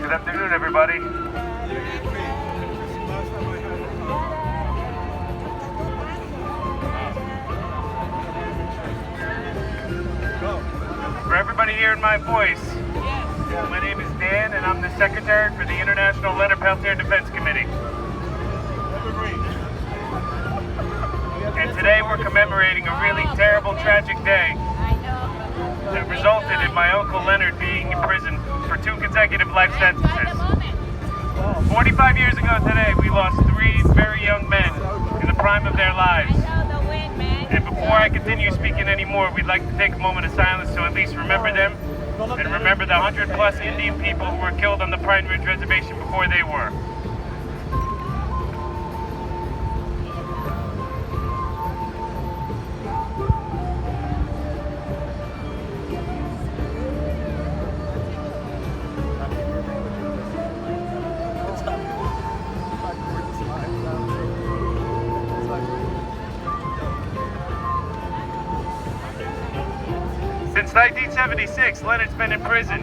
Good afternoon, everybody. For everybody hearing my voice, my name is Dan, and I'm the Secretary for the International Leonard Peltier Defense Committee. And today we're commemorating a really terrible, tragic day that resulted in my Uncle Leonard being in prison for 2 consecutive life sentences. 45 years ago today, we lost 3 very young men in the prime of their lives. And before I continue speaking anymore, we'd like to take a moment of silence to at least remember them and remember the 100+ Indian people who were killed on the Pine Ridge Reservation before they were. Since 1976, Leonard's been in prison.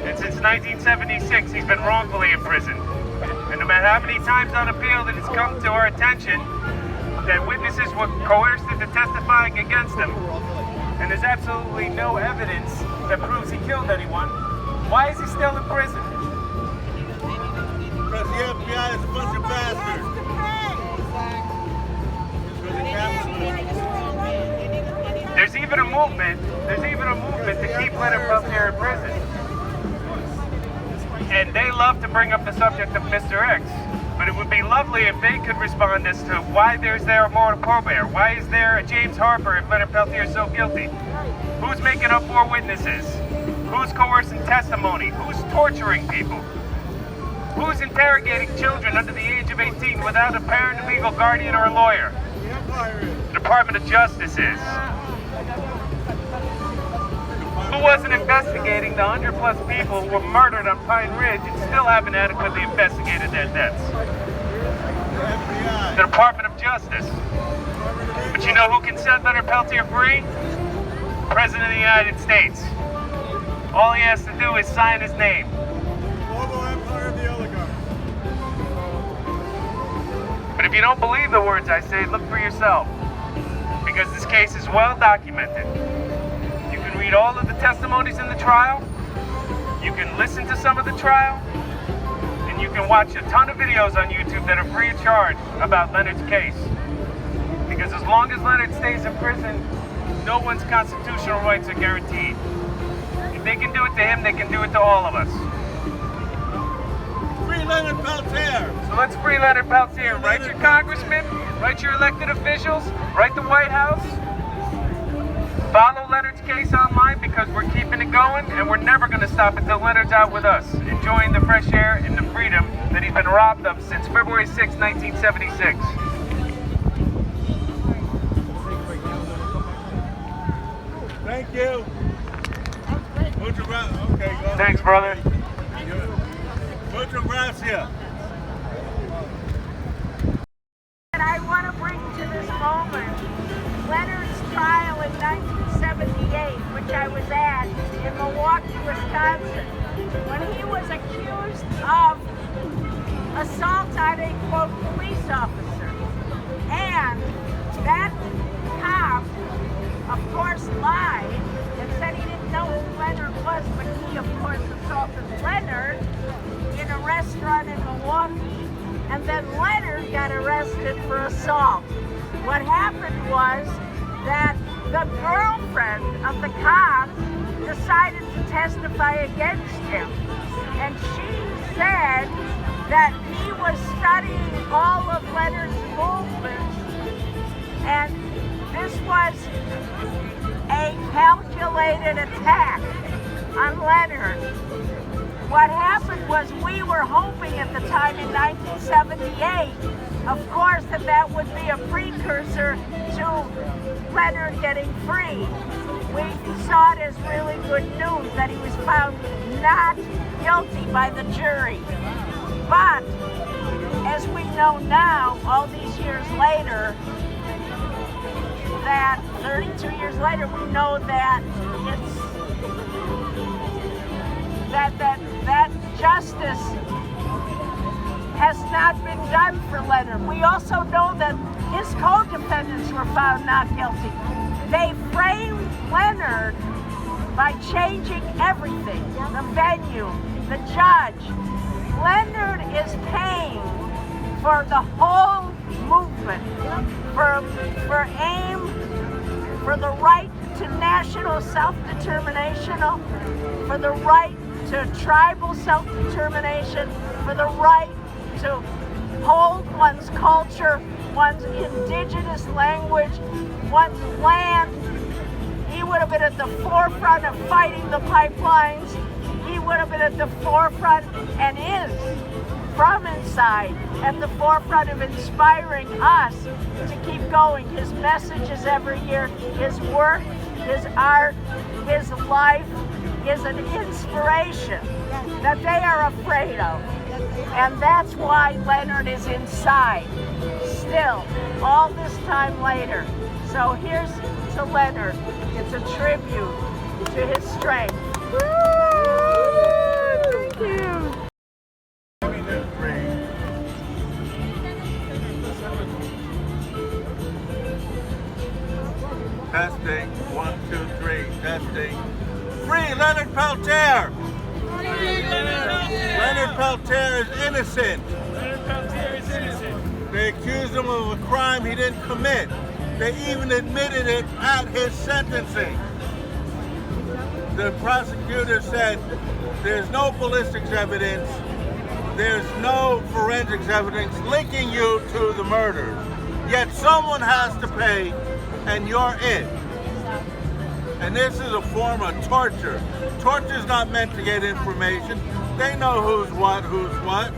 And since 1976, he's been wrongfully imprisoned. And no matter how many times on appeal that it's come to our attention that witnesses were coerced into testifying against him, and there's absolutely no evidence that proves he killed anyone, why is he still in prison? Because the FBI is a bunch of bastards. There's even a movement to keep Leonard Peltier in prison. And they love to bring up the subject of Mr. X. But it would be lovely if they could respond as to why there a moral probate. Why is there a James Harper if Leonard Peltier is so guilty? Who's making up 4 witnesses? Who's coercing testimony? Who's torturing people? Who's interrogating children under the age of 18 without a parent, legal guardian, or a lawyer? The Department of Justice is. Who wasn't investigating the 100+ people who were murdered on Pine Ridge and still haven't adequately investigated their deaths? The Department of Justice. But you know who can set Leonard Peltier free? The President of the United States. All he has to do is sign his name. But if you don't believe the words I say, look for yourself. Because this case is well documented. You can read all of the testimonies in the trial, you can listen to some of the trial, and you can watch a ton of videos on YouTube that are free of charge about Leonard's case. Because as long as Leonard stays in prison, no one's constitutional rights are guaranteed. If they can do it to him, they can do it to all of us. Free Leonard Peltier! So let's free Leonard Peltier. Write your congressmen, write your elected officials, write the White House. Follow Leonard's case online because we're keeping it going and we're never going to stop until Leonard's out with us, enjoying the fresh air and the freedom that he's been robbed of since February 6, 1976. Thank you. Okay, go. Thanks, brother. Muchas gracias. And I want to bring to this moment Leonard's trial in 1978, which I was at in Milwaukee, Wisconsin, when he was accused of assault on a, quote, police officer. And that cop, of course, lied and said he didn't know who Leonard was, but he, of course, assaulted Leonard in a restaurant in Milwaukee, and then Leonard got arrested for assault. What happened was that the girlfriend of the cop decided to testify against him, and she said that he was studying all of Leonard's movements, and this was a calculated attack on Leonard. What happened was we were hoping at the time in 1978, of course, that would be a precursor to Leonard getting free. We saw it as really good news that he was found not guilty by the jury. But as we know now, all these years later, that 32 years later, we know that it's that justice has not been done for Leonard. We also know that his co-defendants were found not guilty. They framed Leonard by changing everything, the venue, the judge. Leonard is paying for the whole movement, for AIM, for the right to national self-determination, for the right to tribal self-determination, for the right to hold one's culture, one's indigenous language, one's land. He would have been at the forefront of fighting the pipelines. He would have been at the forefront, and is, from inside, at the forefront of inspiring us to keep going. His messages every year, his work, his art, his life is an inspiration that they are afraid of. And that's why Leonard is inside, still, all this time later. So here's to Leonard. It's a tribute to his strength. Thank you. Testing, 1, 2, 3, testing. Free Leonard Peltier! Leonard Peltier is innocent. Leonard Peltier is innocent. They accused him of a crime he didn't commit. They even admitted it at his sentencing. The prosecutor said there's no ballistics evidence, there's no forensics evidence linking you to the murders. Yet someone has to pay, and you're it. And this is a form of torture. Torture is not meant to get information. They know who's what.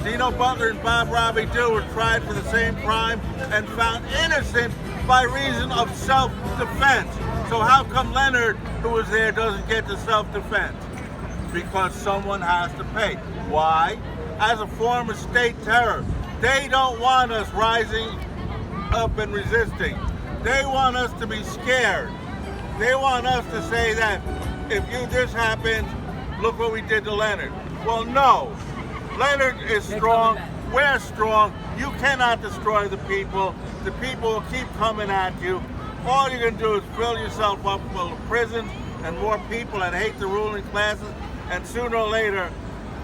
Dino Butler and Bob Robbie Dill were tried for the same crime and found innocent by reason of self-defense. So how come Leonard, who was there, doesn't get the self-defense? Because someone has to pay. Why? As a form of state terror. They don't want us rising up and resisting. They want us to be scared. They want us to say that if this happens, look what we did to Leonard. Well, no. Leonard is strong. We're strong. You cannot destroy the people. The people will keep coming at you. All you're going to do is fill yourself up full of prisons and more people and hate the ruling classes. And sooner or later,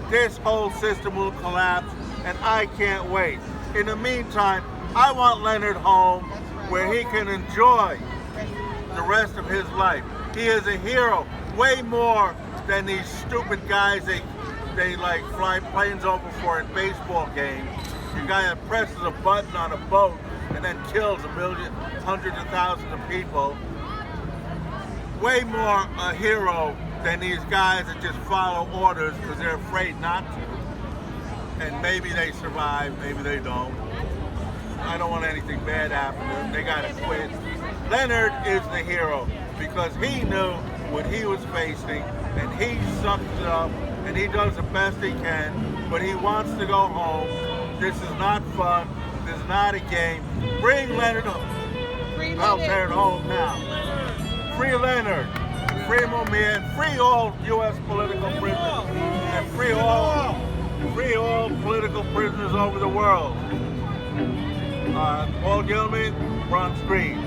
this whole system will collapse. And I can't wait. In the meantime, I want Leonard home where he can enjoy the rest of his life. He is a hero, way more than these stupid guys they like fly planes over for in baseball games. The guy that presses a button on a boat and then kills hundreds of thousands of people. Way more a hero than these guys that just follow orders because they're afraid not to. And maybe they survive, maybe they don't. I don't want anything bad happen to them. They gotta quit. Leonard is the hero because he knew what he was facing and he sucks it up and he does the best he can, but he wants to go home. This is not fun. This is not a game. Bring Leonard home. Peltier home now. Free Leonard. Free Mumia. Free all U.S. political prisoners. And free all political prisoners over the world. Paul Gilman, Bronx Greens.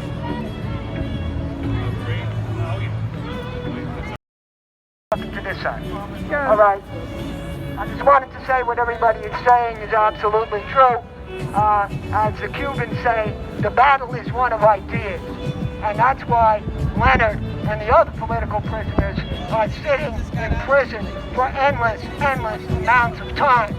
To this side. All right. I just wanted to say what everybody is saying is absolutely true. As the Cubans say, the battle is one of ideas. And that's why Leonard and the other political prisoners are sitting in prison for endless amounts of time.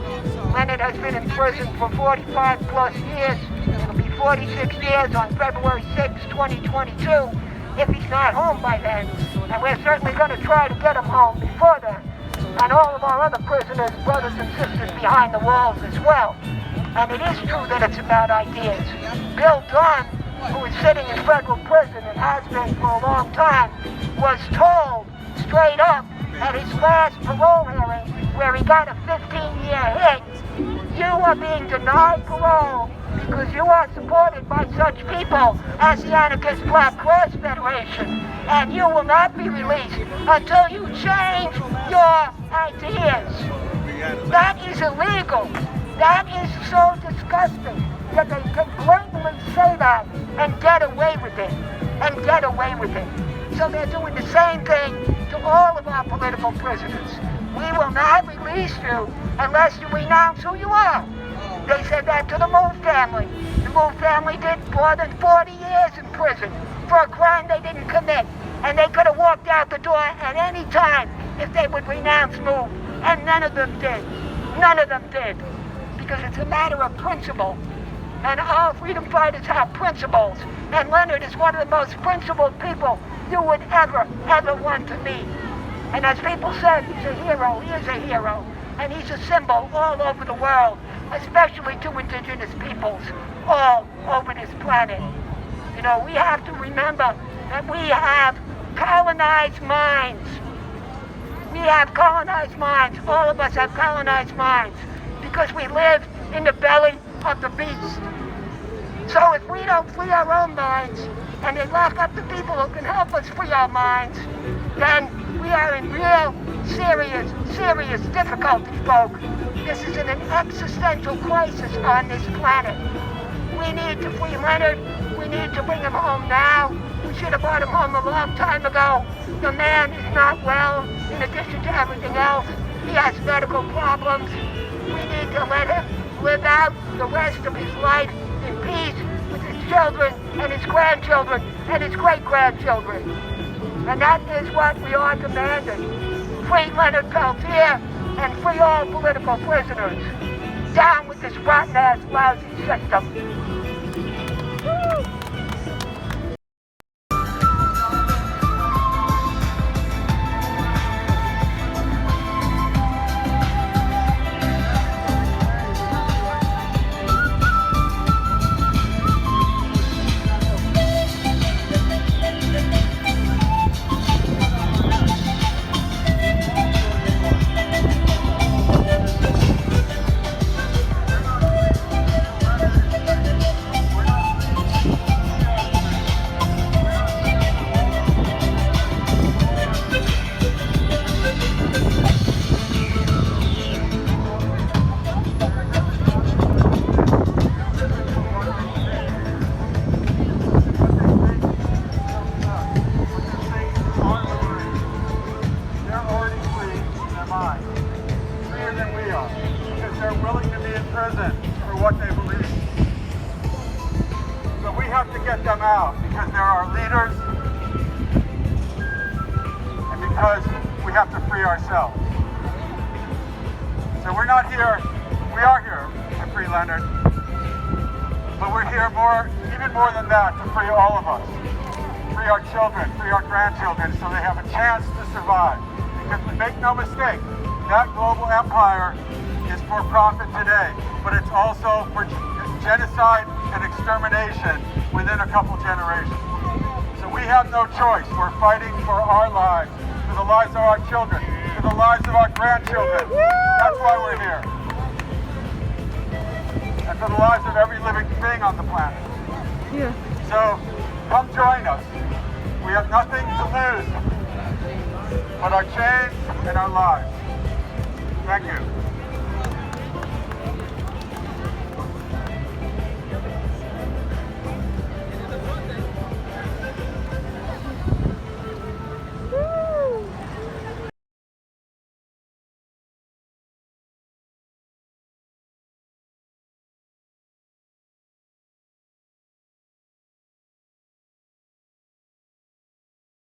Leonard has been in prison for 45 plus years. It'll be 46 years on February 6, 2022, if he's not home by then. And we're certainly going to try to get him home before then. And all of our other prisoners, brothers and sisters behind the walls as well. And it is true that it's about ideas. Bill Dunn, who is sitting in federal prison and has been for a long time, was told straight up at his last parole hearing, where he got a 15-year hit, you are being denied parole because you are supported by such people as the Anarchist Black Cross Federation, and you will not be released until you change your ideas. That is illegal. That is so disgusting that they can blatantly say that and get away with it. So they're doing the same thing to all of our political prisoners. We will not release you unless you renounce who you are. They said that to the Move family. The Move family did more than 40 years in prison for a crime they didn't commit. And they could have walked out the door at any time if they would renounce Move. And none of them did. None of them did. Because it's a matter of principle. And all freedom fighters have principles. And Leonard is one of the most principled people you would ever want to meet. And as people said, he's a hero. He is a hero. And he's a symbol all over the world, especially to indigenous peoples all over this planet. You know, we have to remember that we have colonized minds. We have colonized minds. All of us have colonized minds because we live in the belly of the beast. So if we don't free our own minds and they lock up the people who can help us free our minds, then we are in real, serious difficulty, folks. This is an existential crisis on this planet. We need to free Leonard. We need to bring him home now. We should have brought him home a long time ago. The man is not well, in addition to everything else. He has medical problems. We need to let him live out the rest of his life in peace with his children and his grandchildren and his great-grandchildren. And that is what we are demanding. Free Leonard Peltier and free all political prisoners. Down with this rotten-ass, lousy system. Within a couple generations. So we have no choice. We're fighting for our lives, for the lives of our children, for the lives of our grandchildren. That's why we're here. And for the lives of every living thing on the planet. Yeah. So come join us. We have nothing to lose but our chains and our lives. Thank you.